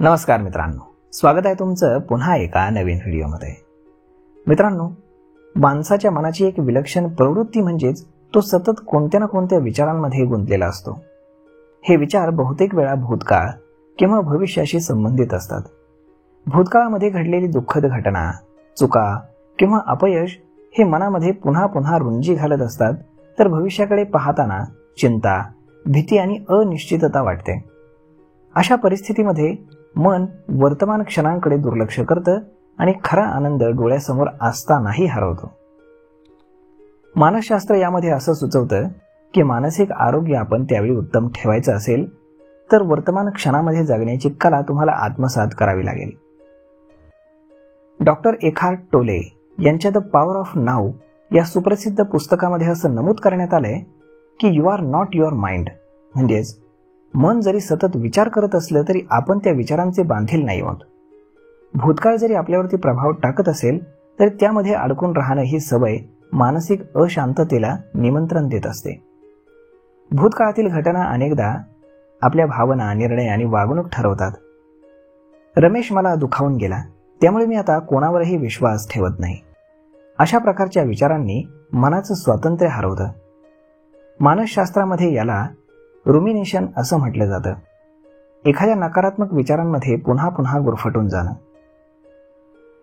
नमस्कार मित्रांनो, स्वागत आहे तुमचं पुन्हा एका नवीन व्हिडिओमध्ये. मित्रांनो, माणसाच्या मनाची एक विलक्षण प्रवृत्ती म्हणजेच तो सतत कोणत्या ना कोणत्या विचारांमध्ये गुंतलेला असतो. हे विचार बहुतेक वेळा भूतकाळ किंवा भविष्याशी संबंधित असतात. भूतकाळामध्ये घडलेली दुःखद घटना, चुका किंवा अपयश हे मनामध्ये पुन्हा पुन्हा रुंजी घालत असतात, तर भविष्याकडे पाहताना चिंता, भीती आणि अनिश्चितता वाटते. अशा परिस्थितीमध्ये मन वर्तमान क्षणांकडे दुर्लक्ष करतं आणि खरा आनंद डोळ्यासमोर असतानाही हरवतो. मानसशास्त्र यामध्ये असं सुचवतं की मानसिक आरोग्य आपण त्यावेळी उत्तम ठेवायचं असेल तर वर्तमान क्षणामध्ये जगण्याची कला तुम्हाला आत्मसात करावी लागेल. डॉक्टर एखार्ट टोले यांच्या द पॉवर ऑफ नाऊ या सुप्रसिद्ध पुस्तकामध्ये असं नमूद करण्यात आलंय की you are not your mind, म्हणजेच मन जरी सतत विचार करत असलं तरी आपण त्या विचारांचे बांधील नाही आहोत. भूतकाळ जरी आपल्यावरती प्रभाव टाकत असेल तर त्यामध्ये अडकून राहणं ही सवय मानसिक अशांततेला निमंत्रण देत असते. भूतकाळातील घटना अनेकदा आपल्या भावना, निर्णय आणि वागणूक ठरवतात. रमेश मला दुखावून गेला, त्यामुळे मी आता कोणावरही विश्वास ठेवत नाही. अशा प्रकारच्या विचारांनी मनाचं स्वातंत्र्य हरवतं. मानसशास्त्रामध्ये याला रुमिनेशन असं म्हटलं जातं. एखाद्या नकारात्मक विचारांमध्ये पुन्हा पुन्हा गुरफटून जाणं.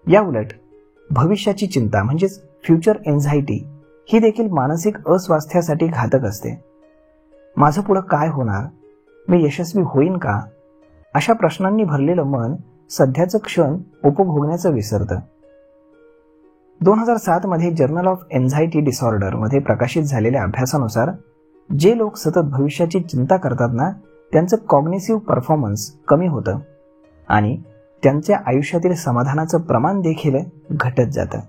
या उलट भविष्याची चिंता म्हणजेच फ्युचर एन्झायटी ही देखील मानसिक अस्वास्थ्यासाठी घातक असते. माझं पुढं काय होणार, मी यशस्वी होईन का, अशा प्रश्नांनी भरलेलं मन सध्याचं क्षण उपभोगण्याचं विसरतं. 2007 मध्ये जर्नल ऑफ एन्झायटी डिसऑर्डर मध्ये प्रकाशित झालेल्या अभ्यासानुसार जे लोक सतत भविष्याची चिंता करतात ना, त्यांचं कॉग्निटिव्ह परफॉर्मन्स कमी होतं आणि त्यांच्या आयुष्यातील समाधानाचं प्रमाण देखील घटत जातं.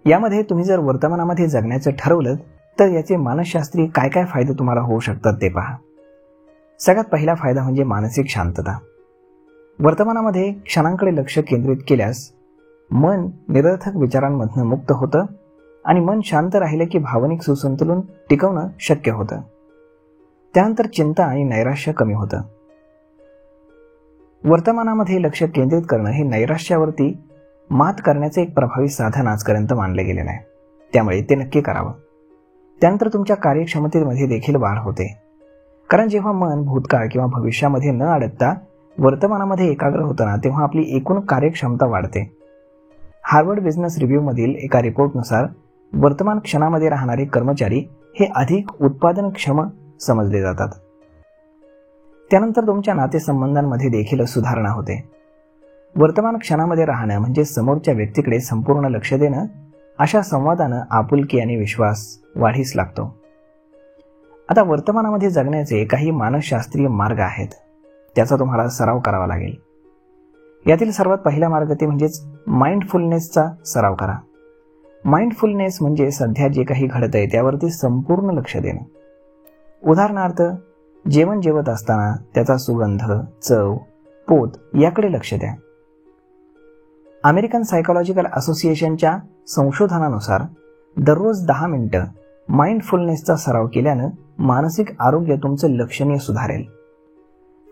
यामध्ये तुम्ही जर वर्तमानामध्ये जगण्याचं ठरवलं तर याचे मानसशास्त्रीय काय काय फायदे तुम्हाला होऊ शकतात ते पहा. सगळ्यात पहिला फायदा म्हणजे मानसिक शांतता. वर्तमानामध्ये क्षणांकडे लक्ष केंद्रित केल्यास मन निरर्थक विचारांमधनं मुक्त होतं आणि मन शांत राहिलं की भावनिक सुसंतुलन टिकवणं शक्य होतं. त्यानंतर चिंता आणि नैराश्य कमी होतं. वर्तमानामध्ये लक्ष केंद्रित करणं हे नैराश्यावरती मात करण्याचे एक प्रभावी साधन आजपर्यंत मानले गेलेलं आहे, त्यामुळे ते नक्की करावं. त्यानंतर तुमच्या कार्यक्षमतेमध्ये देखील वाढ होते, कारण जेव्हा मन भूतकाळ किंवा भविष्यामध्ये न अडकता वर्तमानामध्ये एकाग्र होतं ना, तेव्हा आपली एकूण कार्यक्षमता वाढते. हार्वर्ड बिझनेस रिव्ह्यू मधील एका रिपोर्टनुसार वर्तमान क्षणामध्ये राहणारे कर्मचारी हे अधिक उत्पादनक्षम समजले जातात. त्यानंतर तुमच्या नातेसंबंधांमध्ये देखील सुधारणा होते. वर्तमान क्षणामध्ये राहणं म्हणजे समोरच्या व्यक्तीकडे संपूर्ण लक्ष देणं. अशा संवादानं आपुलकी आणि विश्वास वाढीस लागतो. आता वर्तमानामध्ये जगण्याचे काही मानसशास्त्रीय मार्ग आहेत, त्याचा तुम्हाला सराव करावा लागेल. यातील सर्वात पहिला मार्ग ते म्हणजेच माइंडफुलनेसचा सराव करा. माइंडफुलनेस म्हणजे सध्या जे काही घडत आहे त्यावरती संपूर्ण लक्ष देणं. उदाहरणार्थ, जेवण जेवत असताना त्याचा सुगंध, चव, पोत याकडे लक्ष द्या. अमेरिकन सायकोलॉजिकल असोसिएशनच्या संशोधनानुसार दररोज 10 मिनिटं माइंडफुलनेसचा सराव केल्यानं मानसिक आरोग्य तुमचं लक्षणीय सुधारेल.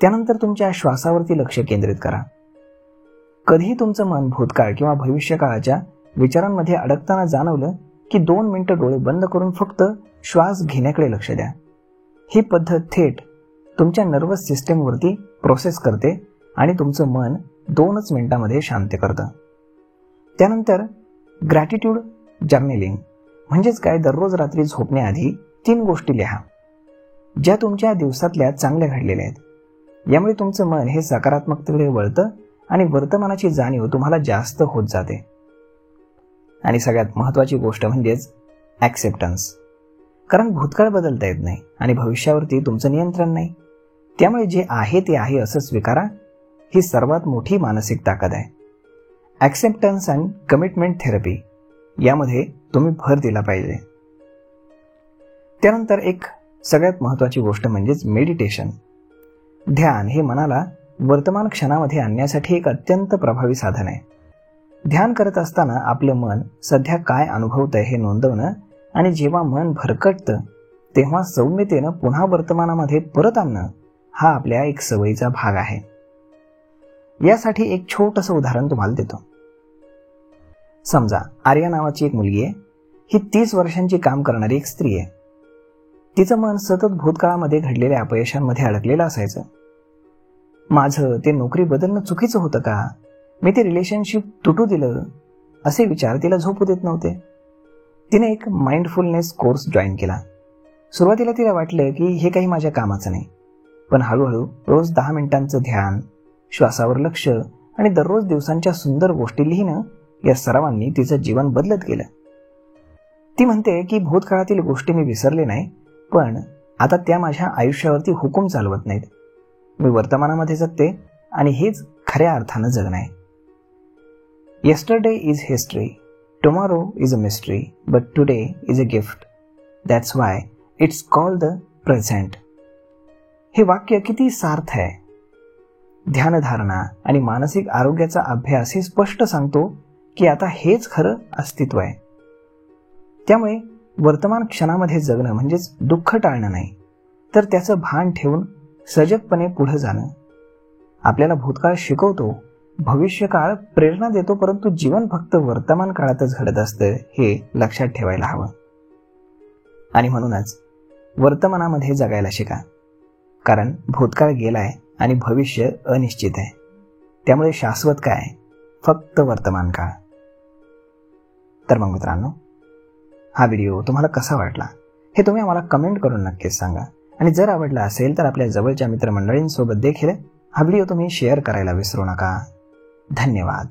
त्यानंतर तुमच्या श्वासावरती लक्ष केंद्रित करा. कधीही तुमचं मन भूतकाळ किंवा भविष्यकाळाच्या विचारांमध्ये अडकताना जाणवलं की 2 मिनिटं डोळे बंद करून फक्त श्वास घेण्याकडे लक्ष द्या. ही पद्धत थेट तुमच्या नर्वस सिस्टीमवरती प्रोसेस करते आणि तुमचं मन 2च मिनिटांमध्ये शांत करतं. त्यानंतर ग्रॅटिट्यूड जर्नलिंग म्हणजेच काय, दररोज रात्री झोपण्याआधी 3 गोष्टी लिहा ज्या तुमच्या दिवसातल्या चांगल्या घडलेल्या आहेत. यामुळे तुमचं मन हे सकारात्मकतेकडे वळतं आणि वर्तमानाची जाणीव तुम्हाला जास्त होत जाते. आणि सगळ्यात महत्त्वाची गोष्ट म्हणजेच ॲक्सेप्टन्स, कारण भूतकाळ बदलता येत नाही आणि भविष्यावरती तुमचं नियंत्रण नाही. त्यामुळे जे आहे ते आहे असं स्वीकारा. ही सर्वात मोठी मानसिक ताकद आहे. ॲक्सेप्टन्स अँड कमिटमेंट थेरपी यामध्ये तुम्ही भर दिला पाहिजे. त्यानंतर एक सगळ्यात महत्त्वाची गोष्ट म्हणजेच मेडिटेशन. ध्यान हे मनाला वर्तमान क्षणामध्ये आणण्यासाठी एक अत्यंत प्रभावी साधन आहे. ध्यान करत असताना आपलं मन सध्या काय अनुभवतंय हे नोंदवणं आणि जेव्हा मन भरकटतं तेव्हा सौम्यतेनं पुन्हा वर्तमानामध्ये परत आणणं हा आपल्या एक सवयीचा भाग आहे. यासाठी एक छोटंसं उदाहरण तुम्हाला देतो. समजा आर्या नावाची एक मुलगी आहे. ही 30 वर्षांची काम करणारी एक स्त्री आहे. तिचं मन सतत भूतकाळामध्ये घडलेल्या अपयशांमध्ये अडकलेलं असायचं. माझं ते नोकरी बदलणं चुकीचं होतं का, मी ते रिलेशनशिप तुटू दिलं, असे विचार तिला झोपू देत नव्हते. तिने एक माइंडफुलनेस कोर्स जॉईन केला. सुरुवातीला तिला वाटलं की हे काही माझ्या कामाचं नाही, पण हळूहळू रोज 10 मिनिटांचं ध्यान, श्वासावर लक्ष आणि दररोज दिवसांच्या सुंदर गोष्टी लिहिणं या सरावांनी तिचं जीवन बदलत गेलं. ती म्हणते की भूतकाळातील गोष्टी मी विसरले नाही, पण आता त्या माझ्या आयुष्यावरती हुकूम चालवत नाहीत. मी वर्तमानामध्ये जगते आणि हेच खऱ्या अर्थानं जगणं आहे. Yesterday is history, tomorrow is a mystery, but today is a gift. That's why it's called the present. हे वाक्य किती सार्थ आहे. ध्यानधारणा आणि मानसिक आरोग्याचा अभ्यास हे स्पष्ट सांगतो की आता हेच खरं अस्तित्व आहे. त्यामुळे वर्तमान क्षणामध्ये जगणं म्हणजेच दुःख टाळणं नाही, तर त्याचं भान ठेवून सजगपणे पुढे जाणं. आपल्याला भूतकाळ शिकवतो, भविष्यकाळ प्रेरणा देतो, परंतु जीवन फक्त वर्तमान काळातच घडत असतं हे लक्षात ठेवायला हवं. आणि म्हणूनच वर्तमानामध्ये जगायला शिका, कारण भूतकाळ गेलाय आणि भविष्य अनिश्चित आहे. त्यामुळे शाश्वत काय, फक्त वर्तमान काळ. तर मग मित्रांनो, हा व्हिडिओ तुम्हाला कसा वाटला हे तुम्ही आम्हाला कमेंट करून नक्कीच सांगा. आणि जर आवडला असेल तर आपल्या जवळच्या मित्रमंडळींसोबत देखील हा व्हिडिओ तुम्ही शेअर करायला विसरू नका. धन्यवाद.